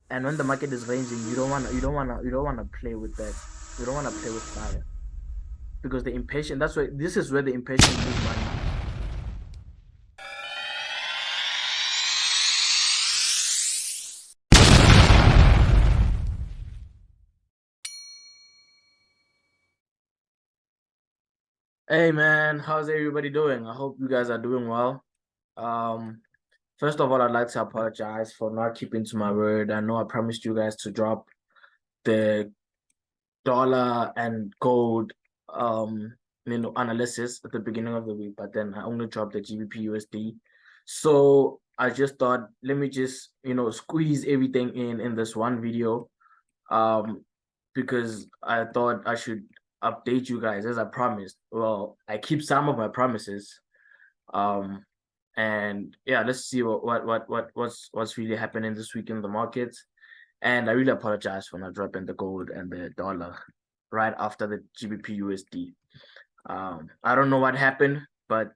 And when the market is ranging, you don't wanna play with that. You don't wanna play with fire because the impatient. That's why this is where the impatient lose money. Hey man, how's everybody doing? I hope you guys are doing well. Um, First of all, I'd like to apologize for not keeping to my word. I know I promised you guys to drop the dollar and gold analysis at the beginning of the week, but then I only dropped the GBP USD. So I just thought, let me just squeeze everything in this one video. Um, because I thought I should update you guys as I promised. Well, I keep some of my promises. Um, and yeah, let's see what's really happening this week in the markets. And I really apologize for not dropping the gold and the dollar right after the GBP USD. I don't know what happened, but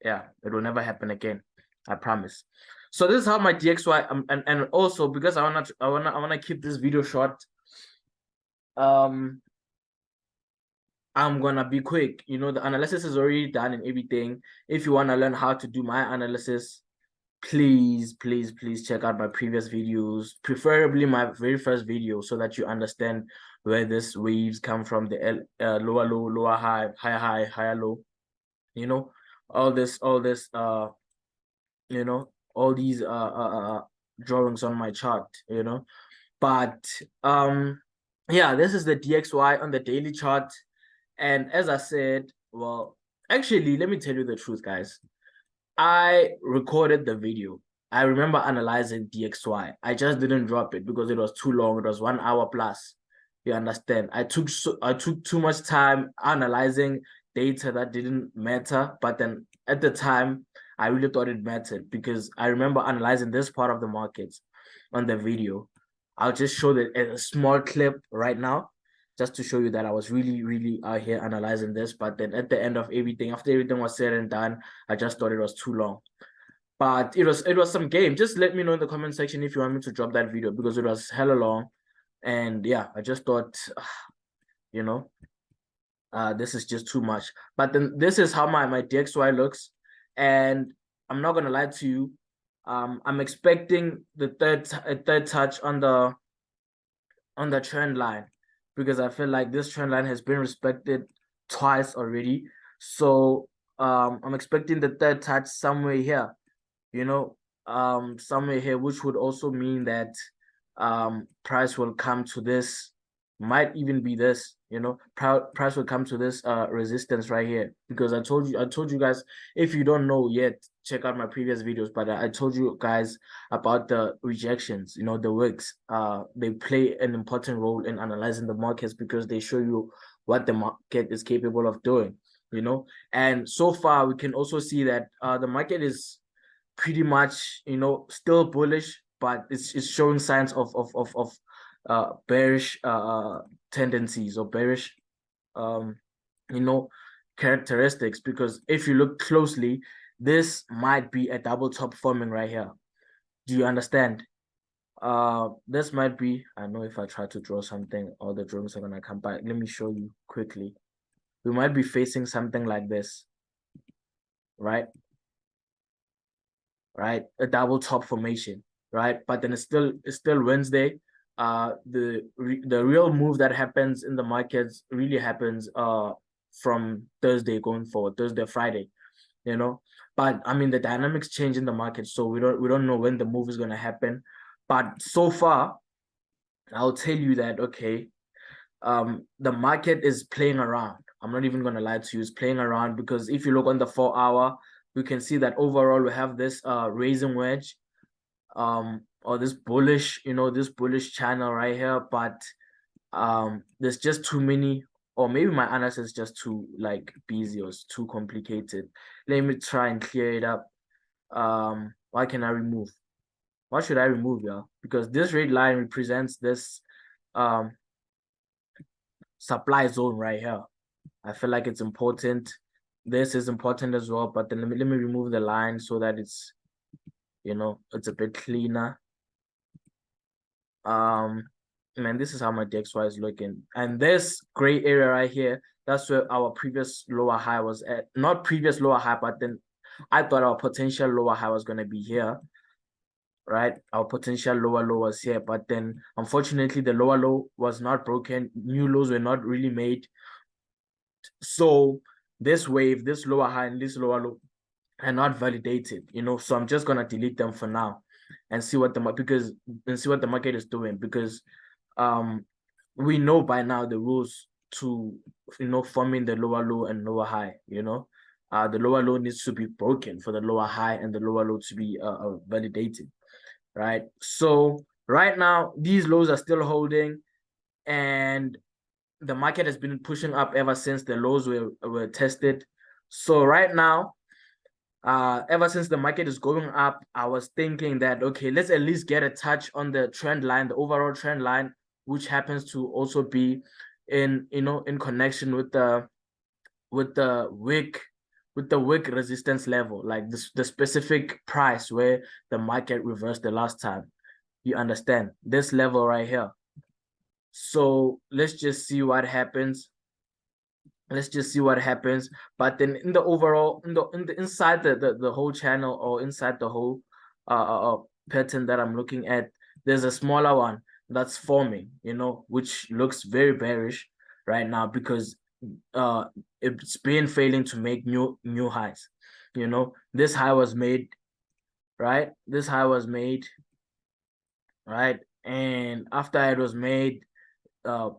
yeah, it will never happen again. I promise. So this is how my DXY and also because I wanna keep this video short. Um, I'm gonna be quick. The analysis is already done and everything. If you wanna learn how to do my analysis, please check out my previous videos, preferably my very first video, so that you understand where this waves come from, the lower low, lower high, higher high, higher low. You know, all this all these drawings on my chart. But yeah, this is the DXY on the daily chart. And as I said, well, actually, let me tell you the truth, guys. I recorded the video. I remember analyzing DXY. I just didn't drop it because it was too long. It was 1 hour plus. You understand? I took too much time analyzing data that didn't matter. But then at the time, I really thought it mattered because I remember analyzing this part of the market on the video. I'll just show a small clip right now just to show you that I was really, really out here analyzing this. But then at the end of everything, after everything was said and done, I just thought it was too long. But it was some game. Just let me know in the comment section if you want me to drop that video because it was hella long. And yeah, I just thought, you know, this is just too much. But then this is how my DXY looks. And I'm not gonna lie to you. I'm expecting the third touch on the trend line because I feel like this trend line has been respected twice already. So I'm expecting the third touch somewhere here, you know, somewhere here, which would also mean that price will come to this, might even be this, price will come to this resistance right here because I told you guys, if you don't know yet, check out my previous videos, but I told you guys about the rejections, the wicks. They play an important role in analyzing the markets because they show you what the market is capable of doing, and so far we can also see that the market is pretty much, still bullish, but it's showing signs of bearish tendencies or bearish um you know characteristics, because if you look closely, this might be a double top forming right here. Do you understand? This might be, I know if I try to draw something, all the drawings are gonna come back. Let me show you quickly. We might be facing something like this, right? Right? A double top formation, right? But then it's still Wednesday. The real move that happens in the markets really happens from Thursday going forward, Thursday, Friday, you know. But I mean the dynamics change in the market, so we don't know when the move is gonna happen. But so far, I'll tell you that okay, the market is playing around. I'm not even gonna lie to you, it's playing around because if you look on the 4 hour, we can see that overall we have this raising wedge, or this bullish channel right here, but there's just too many, or maybe my analysis is just too like busy or it's too complicated. Let me try and clear it up. What can I remove? What should I remove, yeah? Because this red line represents this um supply zone right here. I feel like it's important. This is important as well, but then let me remove the line so that it's a bit cleaner. Man, this is how my DXY is looking. And this gray area right here, that's where our previous lower high was at. Not previous lower high, but then I thought our potential lower high was going to be here, right? Our potential lower low was here, but then unfortunately the lower low was not broken. New lows were not really made. So this wave, this lower high and this lower low are not validated, so I'm just gonna delete them for now and see what the market is doing, because we know by now the rules to forming the lower low and lower high. The lower low needs to be broken for the lower high and the lower low to be validated, right? So right now these lows are still holding, and the market has been pushing up ever since the lows were tested. So right now, ever since the market is going up, I was thinking that, okay, let's at least get a touch on the trend line, the overall trend line, which happens to also be in connection with the wick resistance level, like the specific price where the market reversed the last time. You understand this level right here. So let's just see what happens. But then in the overall, inside the whole channel, or inside the whole pattern that I'm looking at, there's a smaller one that's forming, which looks very bearish right now, because it's been failing to make new highs. This high was made, right? This high was made, right? And after it was made,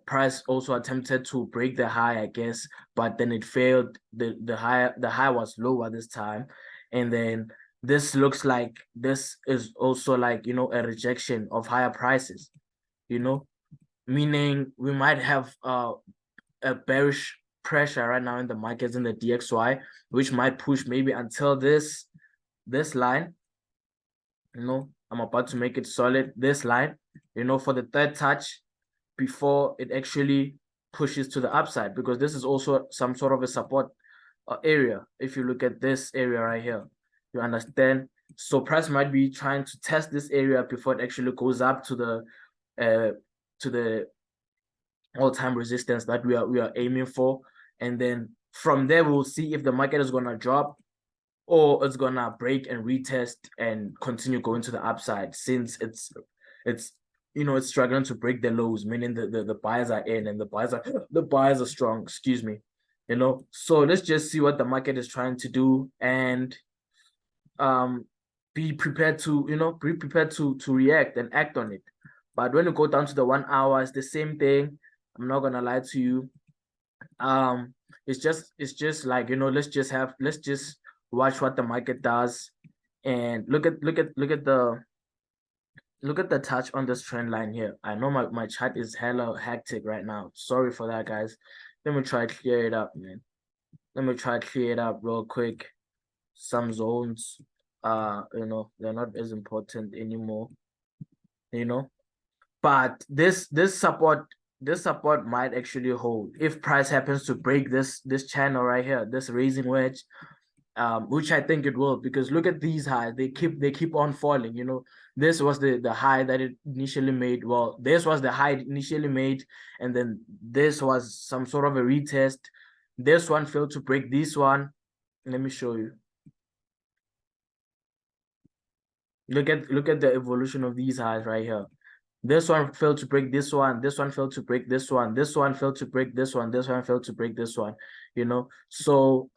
price also attempted to break the high, I guess, but then it failed. The high was lower this time, and then this looks like this is also like a rejection of higher prices, meaning we might have a bearish pressure right now in the markets in the DXY, which might push maybe until this line. I'm about to make it solid, this line, for the third touch, before it actually pushes to the upside, because this is also some sort of a support area. If you look at this area right here, you understand. So price might be trying to test this area before it actually goes up to the all-time resistance that we are aiming for, and then from there we'll see if the market is gonna drop or it's gonna break and retest and continue going to the upside, since it's it's struggling to break the lows, meaning the buyers are in and the buyers are strong, excuse me. So let's just see what the market is trying to do, and be prepared to react and act on it. But when you go down to the 1 hour, it's the same thing. I'm not gonna lie to you. It's just like, let's just watch what the market does, and look at the touch on this trend line here. I know my chat is hella hectic right now. Sorry for that, guys. Let me try to clear it up, man. Let me try to clear it up real quick. Some zones, they're not as important anymore, but this support might actually hold if price happens to break this channel right here, this raising wedge, which I think it will, because look at these highs. They keep on falling. This was the high that it initially made. Well, this was the high it initially made, and then this was some sort of a retest. This one failed to break this one. Let me show you. Look at the evolution of these highs right here. This one failed to break this one. This one failed to break this one. This one failed to break this one. This one failed to break this one. So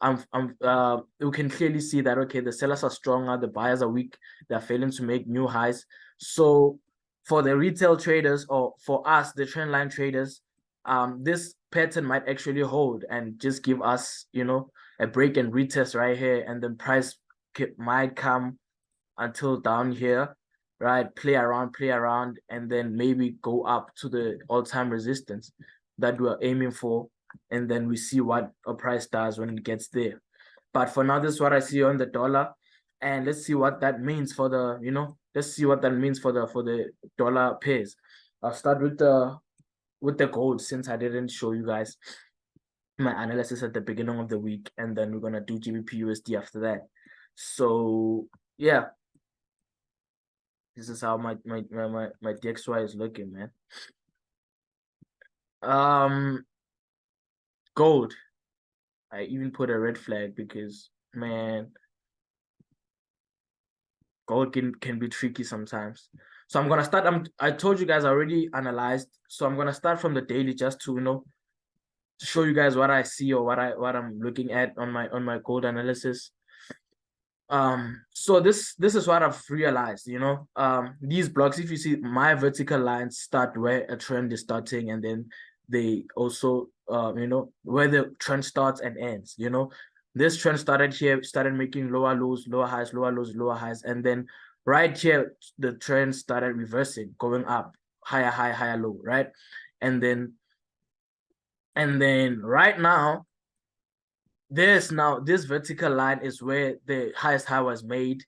we can clearly see that, okay, the sellers are stronger, the buyers are weak. They're failing to make new highs. So for the retail traders, or for us, the trend line traders, this pattern might actually hold and just give us, a break and retest right here, and then price might come until down here, right? Play around, and then maybe go up to the all-time resistance that we're aiming for, and then we see what a price does when it gets there. But for now, this is what I see on the dollar, and let's see what that means for the dollar pairs. I'll start with the gold, since I didn't show you guys my analysis at the beginning of the week, and then we're gonna do GBP USD after that. So yeah, This is how my DXY is looking, man. Gold. I even put a red flag because, man, gold can be tricky sometimes. So I'm gonna start. I told you guys I already analyzed. So I'm gonna start from the daily just to show you guys what I see or what I'm looking at on my gold analysis. So this is what I've realized, these blocks, if you see, my vertical lines start where a trend is starting, and then they also where the trend starts and ends. This trend started here, started making lower lows, lower highs, lower lows, lower highs, and then right here the trend started reversing, going up, higher high, higher low, right? And then right now this vertical line is where the highest high was made,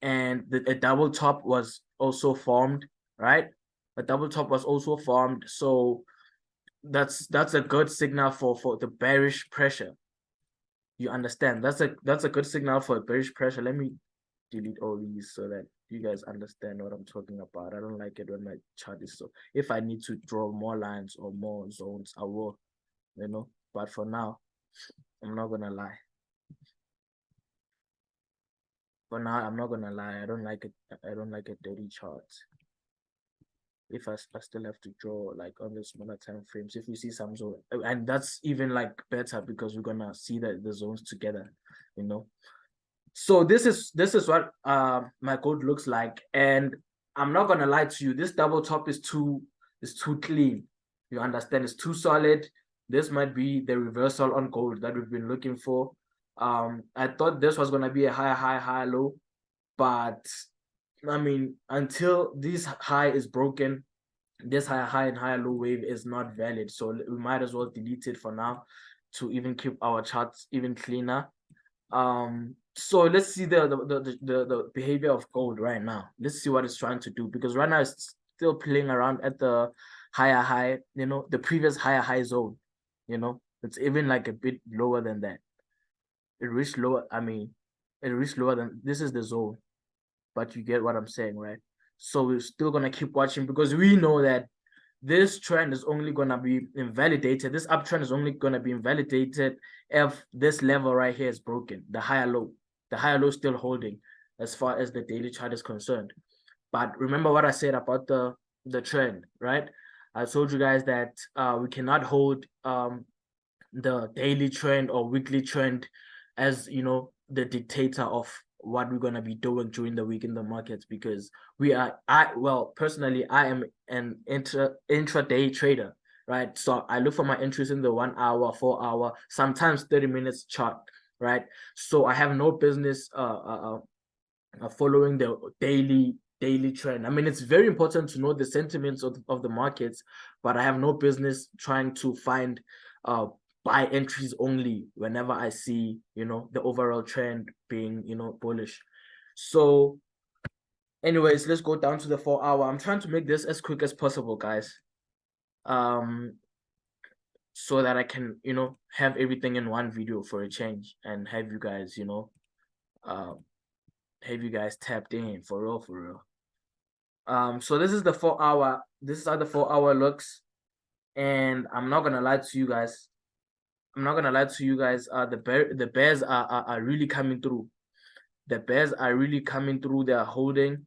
and a double top was also formed, right? A double top was also formed, so that's a good signal for the bearish pressure. You understand? That's a good signal for a bearish pressure. Let me delete all these so that you guys understand what I'm talking about. I don't like it when my chart is so. If I need to draw more lines or more zones, I will, But for now, I'm not gonna lie. For now, I'm not gonna lie. I don't like it. I don't like a dirty chart. If I still have to draw like on the smaller time frames, if we see some zone, and that's even like better because we're gonna see the zones together, So this is what my code looks like, and I'm not gonna lie to you. This double top is too clean. You understand? It's too solid. This might be the reversal on gold that we've been looking for. I thought this was gonna be a high, high, high, low, but I mean, until this high is broken, this high and higher low wave is not valid. So we might as well delete it for now to even keep our charts even cleaner. So let's see the behavior of gold right now. Let's see what it's trying to do, because right now it's still playing around at the higher high, the previous higher high zone. It's even like a bit lower than that. It reached lower. I mean, it reached lower than this is the zone, but you get what I'm saying, right? So we're still gonna keep watching, because we know that this trend is only gonna be invalidated. This uptrend is only gonna be invalidated if this level right here is broken, the higher low. The higher low still holding as far as the daily chart is concerned. But remember what I said about the trend, right? I told you guys that we cannot hold the daily trend or weekly trend as the dictator of what we're going to be doing during the week in the markets, because personally I am an intraday trader, right? So I look for my entries in the 1 hour, 4 hour, sometimes 30 minutes chart, right? So I have no business following the daily trend. I mean, it's very important to know the sentiments of the markets, but I have no business trying to find buy entries only whenever I see the overall trend being bullish. So anyways, let's go down to the 4 hour. I'm trying to make this as quick as possible, guys, so that I can have everything in one video for a change, and have you guys tapped in for real. So this is the 4 hour. This is how the 4 hour looks, and I'm not gonna lie to you guys. The bears are really coming through. The bears are really coming through. They're holding.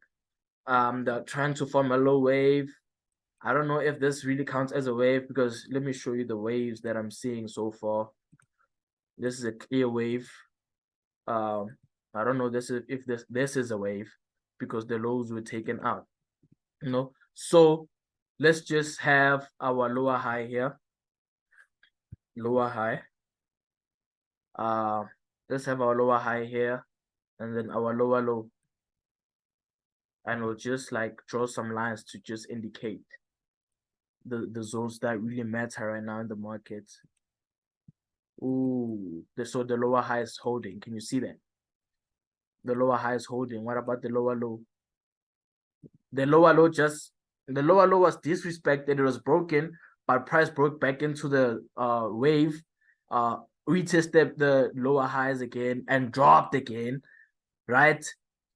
They're trying to form a low wave. I don't know if this really counts as a wave, because let me show you the waves that I'm seeing so far. This is a clear wave. I don't know if this is a wave, because the lows were taken out. So let's just have our lower high here. Lower high. Let's have our lower high here, and then our lower low. And we'll just like draw some lines to just indicate the zones that really matter right now in the market. Ooh, so the lower high is holding. Can you see that? The lower high is holding. What about the lower low? The lower low was disrespected. It was broken, but price broke back into the wave, retested the lower highs again and dropped again, right?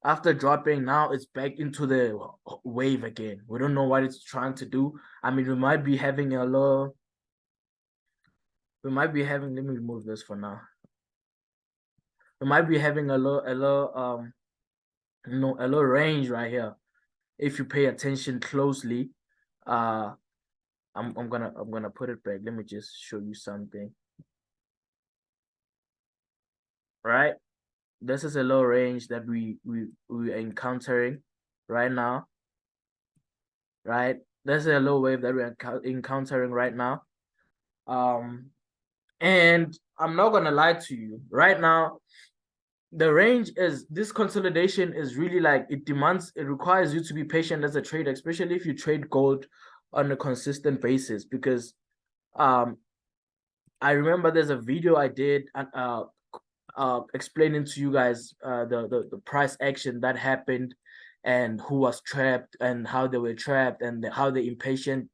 after dropping, now it's back into the wave again. We don't know what it's trying to do. I mean, we might be having a little. We might be having. Let me remove this for now. We might be having a little a little range right here. If you pay attention closely, I'm gonna put it back. Let me just show you something. Right, this is a low range that we are encountering right now. Right, this is a low wave that we're encountering right now. And I'm not gonna lie to you. Right now, the range is this consolidation is really like it requires you to be patient as a trader, especially if you trade gold on a consistent basis. Because I remember there's a video I did explaining to you guys the price action that happened and who was trapped and how they were trapped and how the impatient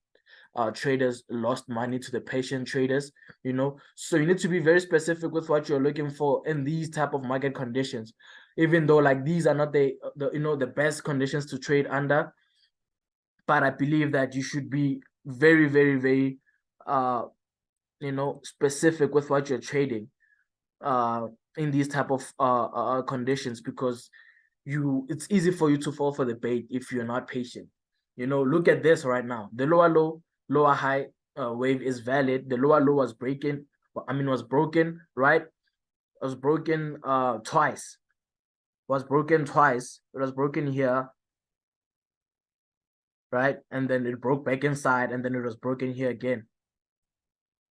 traders lost money to the patient traders, so you need to be very specific with what you're looking for in these type of market conditions, even though like these are not the best conditions to trade under. But I believe that you should be very, very, very specific with what you're trading in these type of conditions, because it's easy for you to fall for the bait if you're not patient. Look at this right now. The lower low, lower high wave is valid. The lower low was broken, right? It was broken twice. It was broken twice. It was broken here, right? And then it broke back inside, and then it was broken here again,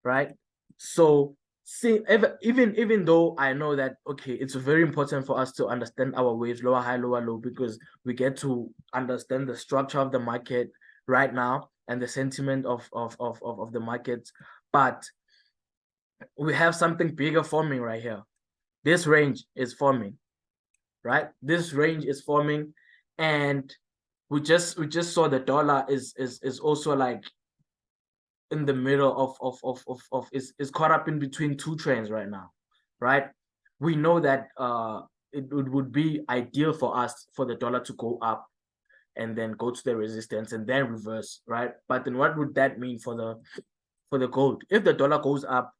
right? So see, even though I know that, okay, it's very important for us to understand our waves, lower high, lower low, because we get to understand the structure of the market right now and the sentiment of the market. But we have something bigger forming right here. This range is forming, right? This range is forming, and we just saw the dollar is also like in the middle of is caught up in between two trends right now, right? We know that it would be ideal for us for the dollar to go up and then go to the resistance and then reverse, right? But then what would that mean for the gold? If the dollar goes up,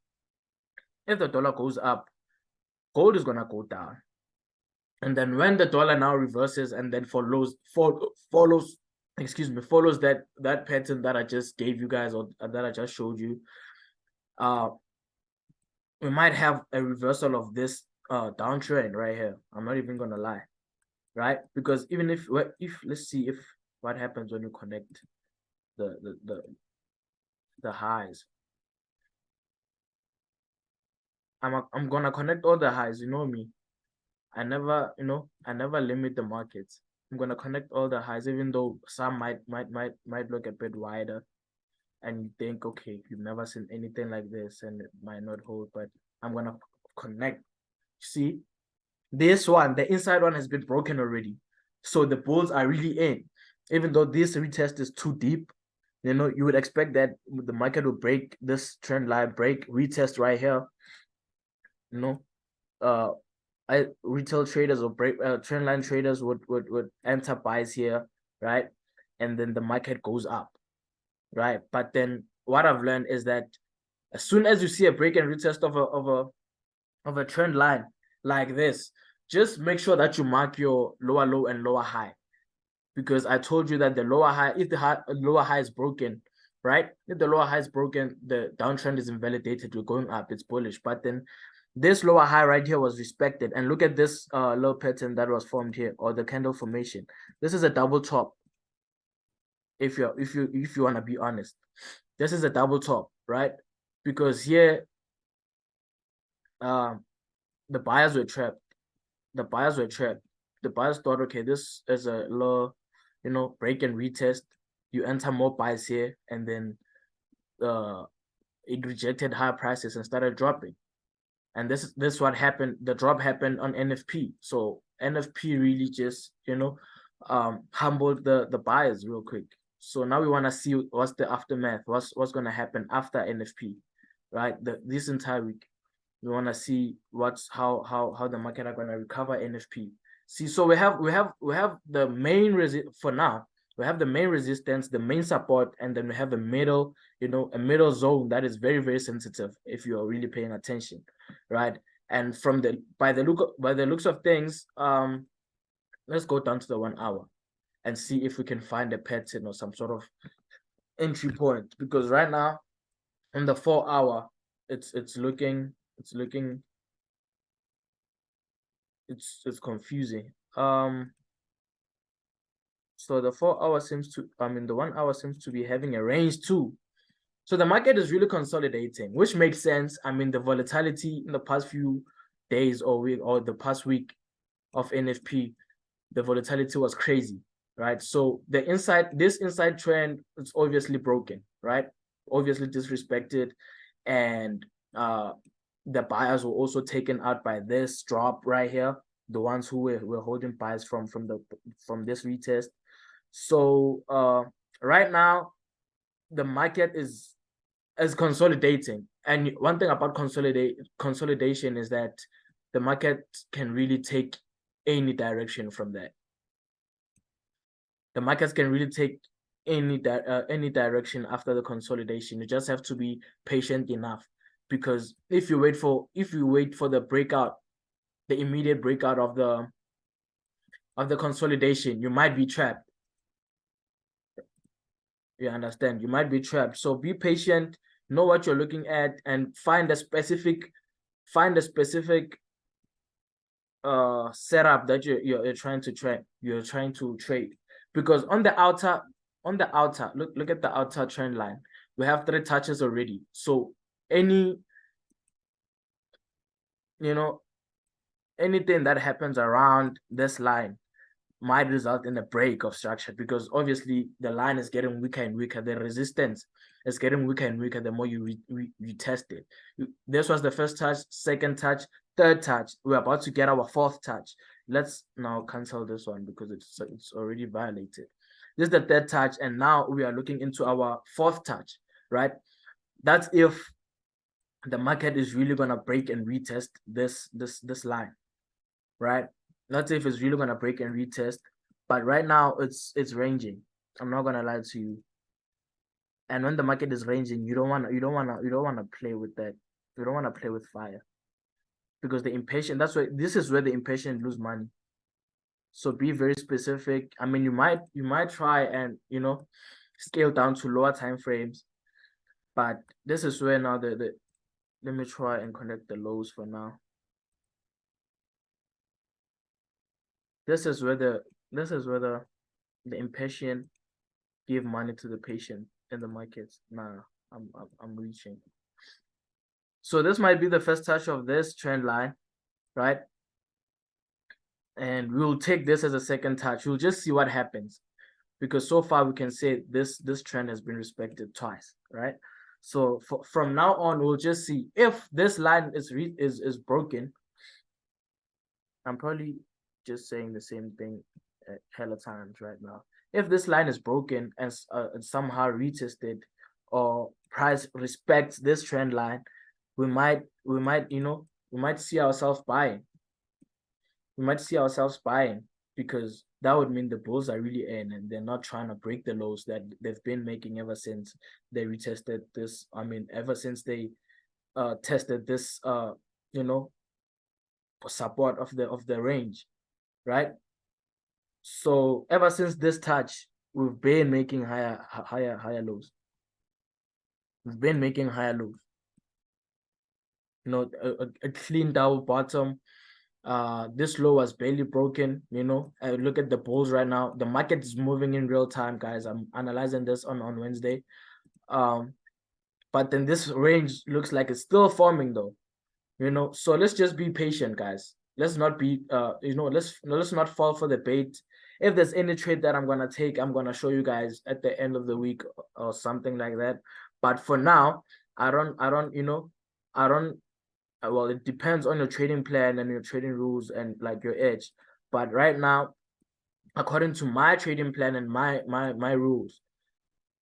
gold is gonna go down. And then when the dollar now reverses and then follows that pattern that I just gave you guys, or that I just showed you, we might have a reversal of this downtrend right here. I'm not even gonna lie, right? Because even if let's see if what happens when you connect the highs. I'm gonna connect all the highs. You know me. I never limit the markets. I'm gonna connect all the highs, even though some might look a bit wider, and you think, okay, you've never seen anything like this, and it might not hold. But I'm gonna connect. See, this one, the inside one has been broken already, so the bulls are really in. Even though this retest is too deep, you would expect that the market will break this trend line, retest right here. Retail traders or trend line traders would enter buys here, right? And then the market goes up, right? But then what I've learned is that as soon as you see a break and retest of a trend line like this, just make sure that you mark your lower low and lower high, because I told you that the lower high, if the lower high is broken, right? If the lower high is broken, the downtrend is invalidated. We're going up, it's bullish. But then this lower high right here was respected, and look at this low pattern that was formed here, or the candle formation. This is a double top. If you want to be honest, this is a double top, right? Because here the buyers were trapped. The buyers thought, okay, this is a low, break and retest. You enter more buys here, and then it rejected higher prices and started dropping. And this what happened. The drop happened on NFP. So NFP really just humbled the buyers real quick. So now we want to see what's the aftermath. What's going to happen after NFP, right? This entire week, we want to see how the market are going to recover NFP. See, so we have the main for now. We have the main resistance, the main support, and then we have a middle, a middle zone that is very, very sensitive if you are really paying attention, right? And from the by the looks of things, let's go down to the 1 hour and see if we can find a pattern or some sort of entry point. Because right now, in the 4 hour, it's looking it's confusing. So the 4 hour the 1 hour seems to be having a range too. So the market is really consolidating, which makes sense. I mean, the volatility in the past few days or week or the past week of NFP, the volatility was crazy, right? So this inside trend is obviously broken, right? Obviously disrespected, and the buyers were also taken out by this drop right here. The ones who were holding buys from this retest. So right now the market is consolidating, and one thing about consolidation is that the market can really take any direction from that. The markets can really take any direction after the consolidation. You just have to be patient enough, because if you wait for the breakout, the immediate breakout of the consolidation, you might be trapped. You understand? You might be trapped. So be patient, know what you're looking at, and find a specific setup that you're trying to trade. Because on the outer, look at the outer trend line. We have 3 touches already. So anything that happens around this line might result in a break of structure, because obviously the line is getting weaker and weaker. The resistance is getting weaker and weaker the more you test it. This was the first touch, second touch, third touch. We're about to get our 4th touch. Let's now cancel this one because it's already violated. This is the 3rd touch, and now we are looking into our 4th touch, right? That's if the market is really gonna break and retest this line, right? Not if it's really gonna break and retest, but right now it's ranging. I'm not gonna lie to you. And when the market is ranging, you don't wanna play with that. You don't wanna play with fire, because the impatient. This is where the impatient lose money. So be very specific. I mean, you might try and scale down to lower time frames, but this is where now let me try and connect the lows for now. This is where the impatient give money to the patient in the markets. Nah, I'm reaching. So this might be the first touch of this trend line, right? And we'll take this as a second touch. We'll just see what happens, because so far we can say this trend has been respected twice, right? So from now on, we'll just see if this line is broken. I'm probably just saying the same thing hella times right now. If this line is broken and somehow retested, or price respects this trend line, we might see ourselves buying. We might see ourselves buying, because that would mean the bulls are really in, and they're not trying to break the lows that they've been making ever since they retested this. I mean, ever since they tested this support of the range, right? So ever since this touch, we've been making higher lows. We've been making higher lows. A clean double bottom. This low was barely broken. Look at the bulls right now. The market is moving in real time, guys. I'm analyzing this on Wednesday. But then this range looks like it's still forming though. So let's just be patient, guys. Let's not be let's not fall for the bait. If there's any trade that I'm gonna take, I'm gonna show you guys at the end of the week or something like that. But for now, I don't well, it depends on your trading plan and your trading rules and like your edge. But right now, according to my trading plan and my rules,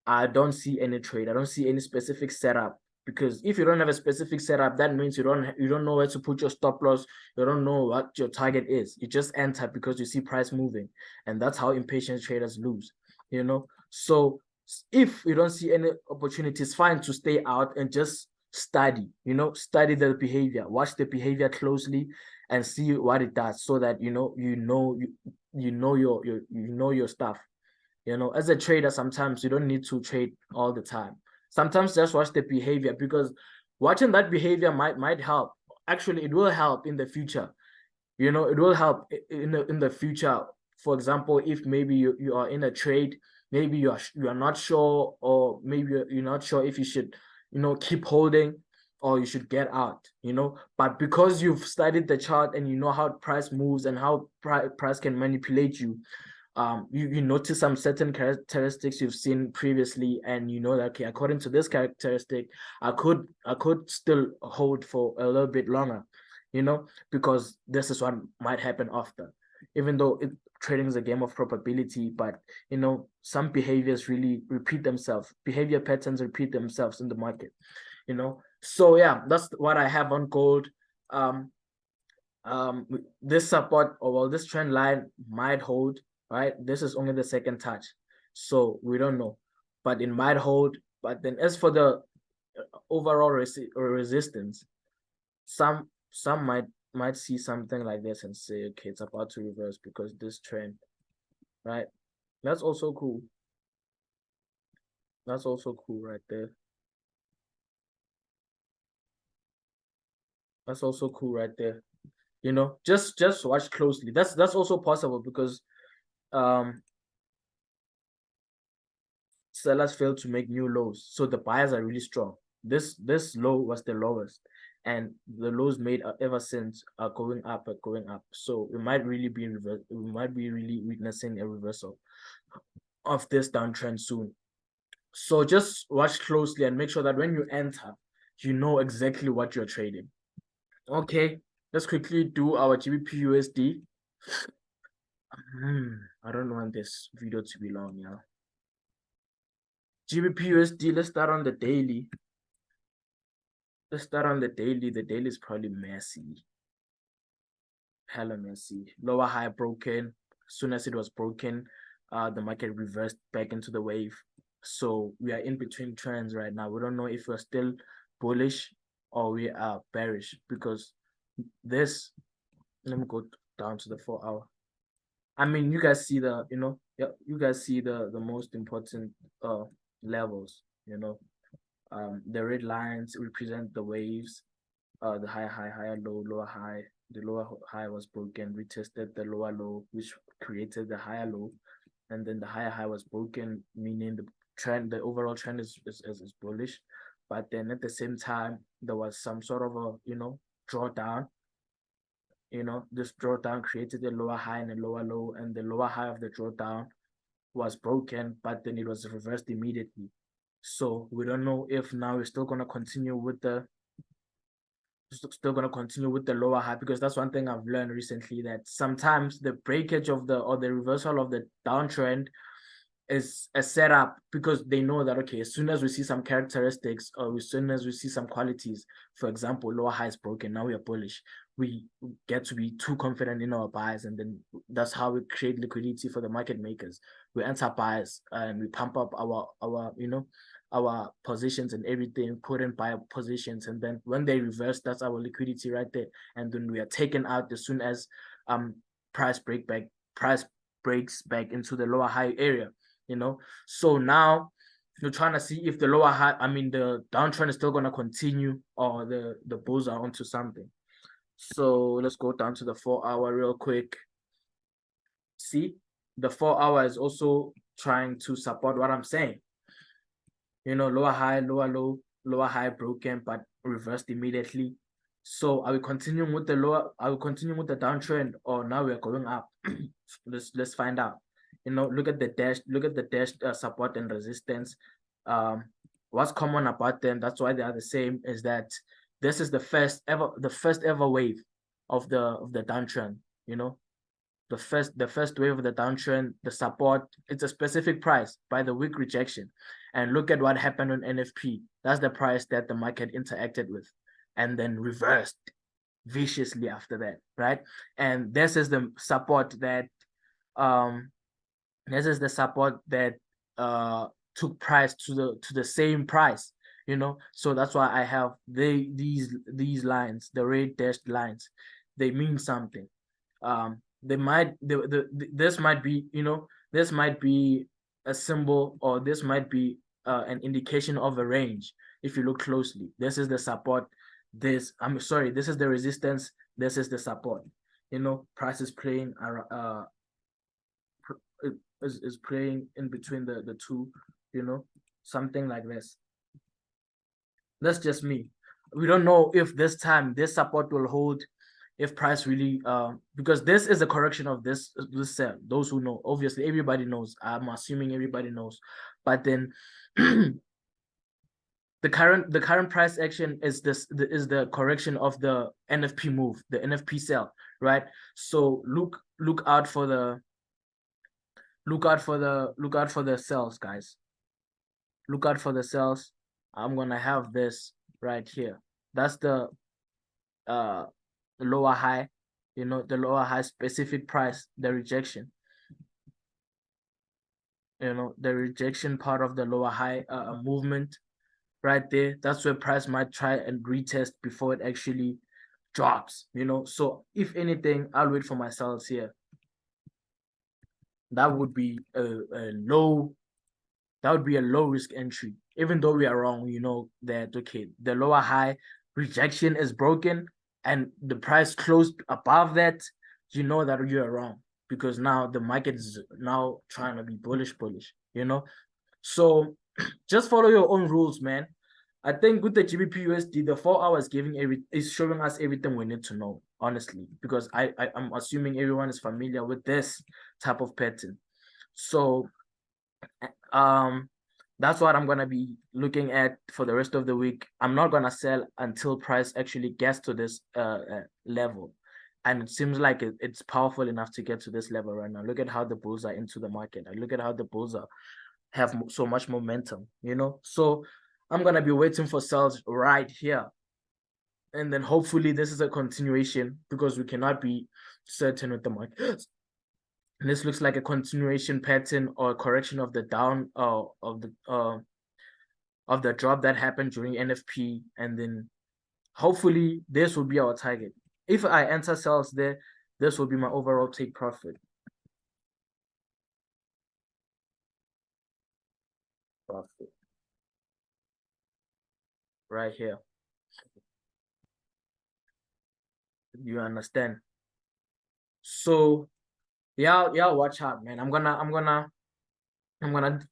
I don't see any trade. I don't see any specific setup Because if you don't have a specific setup, that means you don't know where to put your stop loss. You don't know what your target is. You just enter because you see price moving, and that's how impatient traders lose. So if you don't see any opportunities, fine to stay out and just study. Study the behavior, watch the behavior closely, and see what it does, so that your stuff. As a trader, sometimes you don't need to trade all the time. Sometimes just watch the behavior, because watching that behavior might help. Actually, it will help in the future. It will help in the future. For example, if maybe you are in a trade, maybe you are not sure, or maybe you're not sure if you should keep holding, or you should get out. But because you've studied the chart and you know how price moves and how price can manipulate you, you notice some certain characteristics you've seen previously, and you know that, okay, according to this characteristic, I could still hold for a little bit longer, because this is what might happen after. Even though trading is a game of probability, but some behaviors really repeat themselves. Behavior patterns repeat themselves in the market. So yeah, that's what I have on gold. This support, or well, this trend line might hold, right? This is only the second touch, so we don't know, but it might hold. But then as for the overall resistance, some might see something like this and say, okay, it's about to reverse because this trend, right? That's also cool. That's also cool right there. That's also cool right there. Just watch closely. That's also possible, because sellers failed to make new lows, so the buyers are really strong. This low was the lowest, and the lows made ever since are going up. So we might really be witnessing a reversal of this downtrend soon. So just watch closely and make sure that when you enter, you know exactly what you're trading. Okay, let's quickly do our GBP USD. I don't want this video to be long, yeah. GBP USD, let's start on the daily. The daily is probably messy. Hella messy. Lower high broken. As soon as it was broken, the market reversed back into the wave. So we are in between trends right now. We don't know if we're still bullish or we are bearish, because this, let me go down to the 4 hour. I mean, you guys see you guys see the most important levels. The red lines represent the waves, the higher low, lower high. The lower high was broken, retested the lower low, which created the higher low, and then the higher high was broken, meaning the overall trend is bullish. But then at the same time, there was some sort of a drawdown. This drawdown created a lower high and a lower low, and the lower high of the drawdown was broken, but then it was reversed immediately. So we don't know if now we're still gonna continue with the lower high, because that's one thing I've learned recently, that sometimes the breakage of the reversal of the downtrend is a setup, because they know that, okay, as soon as we see some characteristics, or as soon as we see some qualities, for example, lower high is broken, now we are bullish, we get to be too confident in our buys, and then that's how we create liquidity for the market makers. We enter buys and we pump up our positions and everything, put in buy positions, and then when they reverse, that's our liquidity right there, and then we are taken out as soon as price breaks back into the lower high area. So now you're trying to see if the the downtrend is still going to continue, or the bulls are onto something. So let's go down to the 4 hour real quick. See, the 4 hour is also trying to support what I'm saying. Lower high, lower low, lower high broken, but reversed immediately. So are we continuing with the downtrend, or now we're going up? Let's find out. Look at the dash support and resistance. What's common about them, that's why they are the same, is that this is the first ever wave of the downtrend. the first wave of the downtrend, the support, it's a specific price by the weak rejection. And look at what happened on NFP. That's the price that the market interacted with and then reversed viciously after that, right? And this is the support that um took price to the same price, you know. So that's why I have these lines, the red dashed lines. They mean something. They might this might be, you know, this might be a symbol, or this might be an indication of a range. If you look closely, this is the support, this is the resistance, this is the support. You know, price is playing is playing in between the two, you know, something like this. That's just me. We don't know if this time this support will hold, if price really because this is a correction of this sell. Those who know, obviously everybody knows. I'm assuming everybody knows. But then the current price action is the correction of the NFP move, the NFP sell, right? So look out for the look out for the cells, guys. Look out for the cells. I'm gonna have this right here. That's the lower high, you know, the lower high specific price, the rejection. You know, the rejection part of the lower high movement right there. That's where price might try and retest before it actually drops, you know. So if anything, I'll wait for my cells here. That would be a low risk entry. Even though we are wrong, you know that okay, the lower high rejection is broken and the price closed above that, you know that you are wrong, because now the market is now trying to be bullish, you know. So just follow your own rules, man. I think with the GBP USD, the 4 hours is showing us everything we need to know, honestly, because I'm assuming everyone is familiar with this type of pattern. So that's what I'm gonna be looking at for the rest of the week. I'm not gonna sell until price actually gets to this level, and it seems like it's powerful enough to get to this level right now. Look at how the bulls are into the market. I look at how the bulls have so much momentum, you know. So I'm gonna be waiting for sales right here, and then hopefully this is a continuation, because we cannot be certain with the market. This looks like a continuation pattern or a correction of the down of the drop that happened during NFP, and then hopefully this will be our target. If I enter sales there, this will be my overall take profit. Right here. You understand? So yeah, watch out, man. I'm gonna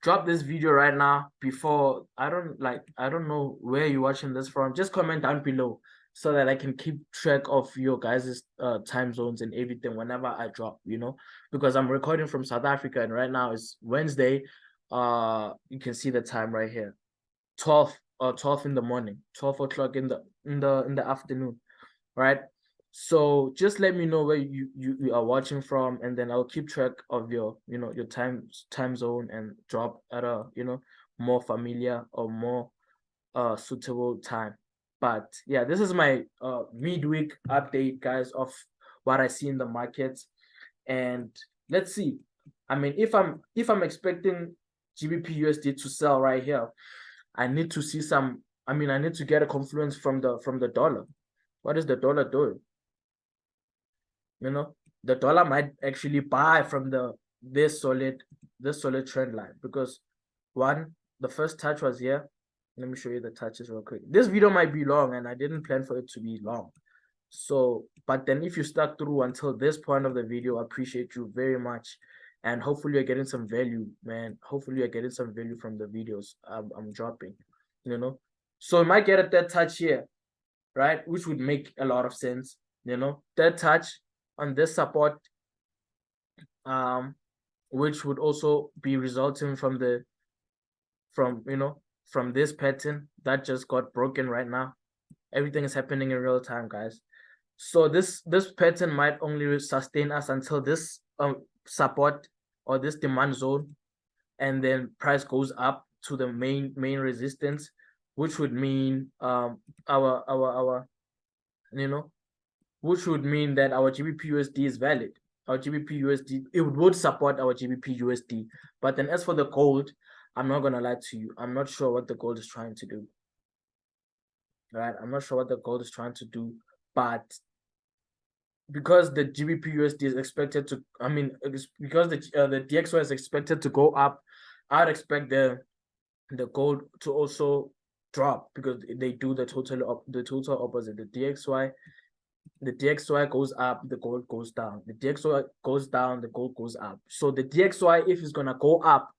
drop this video right now. Before I don't know where you're watching this from. Just comment down below so that I can keep track of your guys' time zones and everything whenever I drop, you know, because I'm recording from South Africa and right now it's Wednesday. You can see the time right here. 12 in the morning, 12 o'clock in the afternoon, right? So just let me know where you are watching from, and then I'll keep track of your, you know, your time zone and drop at a, you know, more familiar or more suitable time. But yeah, this is my midweek update, guys, of what I see in the markets. And let's see. I mean, if I'm expecting GBP USD to sell right here, I need to see some. I mean, I need to get a confluence from the dollar. What is the dollar doing? You know, the dollar might actually buy from this solid trend line, because one, the first touch was here. Let me show you the touches real quick. This video might be long and I didn't plan for it to be long. So, but then if you stuck through until this point of the video, I appreciate you very much. And hopefully you're getting some value, man. Hopefully you're getting some value from the videos I'm dropping, you know. So it might get a third touch here, right? Which would make a lot of sense, you know. Third touch on this support, which would also be resulting from from this pattern that just got broken right now. Everything is happening in real time, guys. So this pattern might only sustain us until this support or this demand zone, and then price goes up to the main resistance, which would mean our you know, which would mean that our GBP USD is valid. Our GBP USD, it would support our GBP USD. But then as for the gold, I'm not gonna lie to you, I'm not sure what the gold is trying to do. Right, I'm not sure what the gold is trying to do, but because the GBP USD is expected to, I mean, because the DXY is expected to go up, I'd expect the gold to also drop, because they do the total opposite. The DXY goes up, the gold goes down. The DXY goes down, the gold goes up. So the DXY, if it's gonna go up,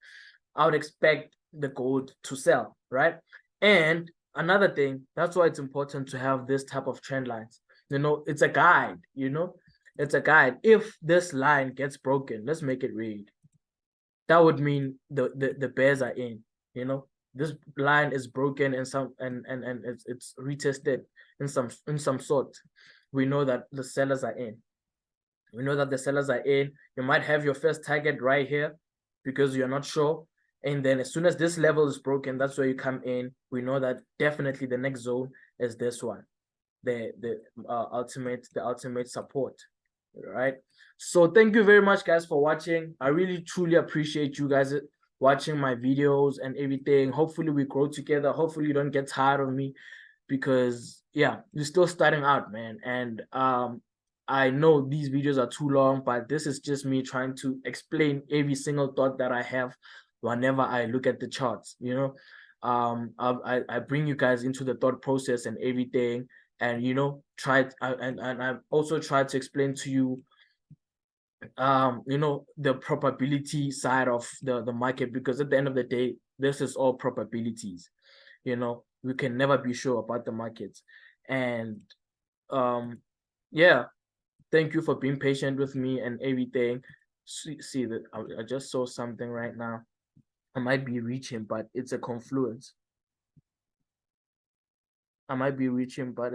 I would expect the gold to sell, right? And another thing, that's why it's important to have this type of trend lines. You know, it's a guide, you know, it's a guide. If this line gets broken, let's make it read. That would mean the bears are in, you know. This line is broken and it's retested in some sort. We know that the sellers are in. We know that the sellers are in. You might have your first target right here because you're not sure. And then as soon as this level is broken, that's where you come in. We know that definitely the next zone is this one, the ultimate support, right? So thank you very much, guys, for watching. I really truly appreciate you guys watching my videos and everything. Hopefully we grow together. Hopefully you don't get tired of me, because yeah, you're still starting out, man. And I know these videos are too long, but this is just me trying to explain every single thought that I have whenever I look at the charts, you know. I bring you guys into the thought process and everything, and you know, and I've also tried to explain to you you know, the probability side of the market, because at the end of the day, this is all probabilities. You know, we can never be sure about the markets. And yeah, thank you for being patient with me and everything. See that I just saw something right now. I might be reaching, but it's a confluence. I might be reaching, but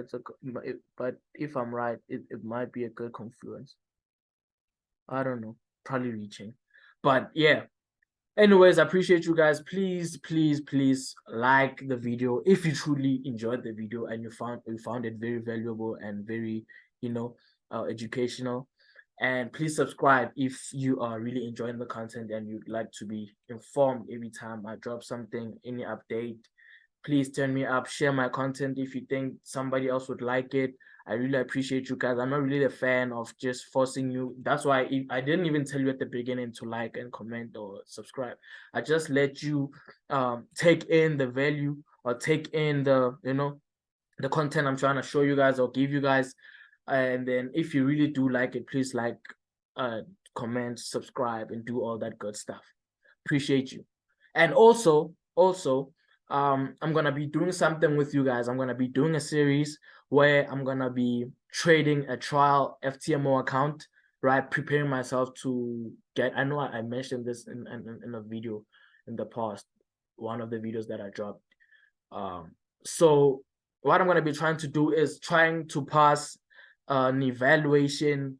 but if I'm right, it might be a good confluence. I don't know, probably reaching. But yeah, anyways, I appreciate you guys. Please, please, please like the video if you truly enjoyed the video and you found it very valuable and very, you know, educational. And please subscribe if you are really enjoying the content and you'd like to be informed every time I drop something, any update. Please turn me up, share my content if you think somebody else would like it. I really appreciate you guys. I'm not really a fan of just forcing you. That's why I didn't even tell you at the beginning to like and comment or subscribe. I just let you take in the value or take in the, you know, the content I'm trying to show you guys or give you guys. And then if you really do like it, please like, comment, subscribe, and do all that good stuff. Appreciate you. And also I'm gonna be doing something with you guys. I'm gonna be doing a series where I'm gonna be trading a trial FTMO account, right? Preparing myself to get, I know I mentioned this in a video in the past, one of the videos that I dropped. So what I'm gonna be trying to do is trying to pass an evaluation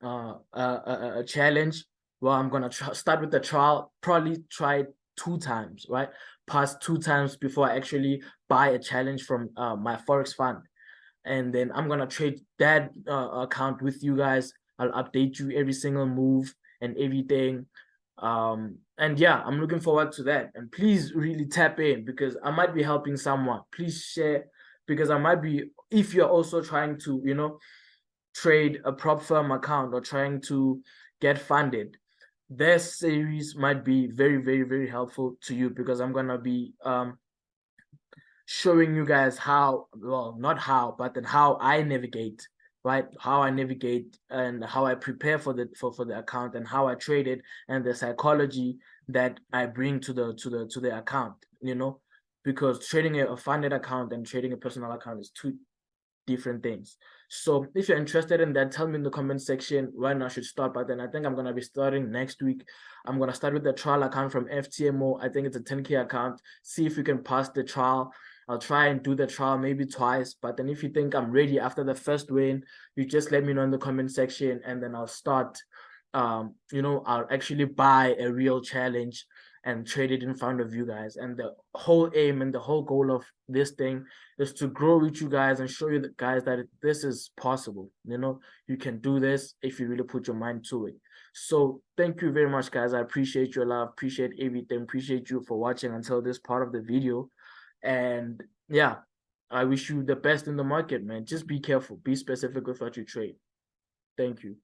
a challenge. Well, I'm gonna start with the trial, probably try 2 times, right? Pass 2 times before I actually buy a challenge from my Forex fund. And then I'm gonna trade that account with you guys. I'll update you every single move and everything. And yeah, I'm looking forward to that. And please really tap in, because I might be helping someone. Please share, because I might be, if you're also trying to, you know, trade a prop firm account or trying to get funded, this series might be very, very, very helpful to you, because I'm gonna be showing you guys how, well, not how, but then how I navigate, right? How I navigate and how I prepare for the account and how I trade it, and the psychology that I bring to the account, you know, because trading a funded account and trading a personal account is two different things. So if you're interested in that, tell me in the comment section when I should start. But then I think I'm gonna be starting next week. I'm gonna start with the trial account from FTMO. I think it's a 10K account. See if you can pass the trial. I'll try and do the trial maybe twice. But then if you think I'm ready after the first win, you just let me know in the comment section, and then I'll start I'll actually buy a real challenge and trade it in front of you guys. And the whole aim and the whole goal of this thing is to grow with you guys and show you guys that this is possible. You can do this if you really put your mind to it. So thank you very much, guys. I appreciate your love, appreciate everything, appreciate you for watching until this part of the video. And yeah, I wish you the best in the market, man. Just be careful, be specific with what you trade. Thank you.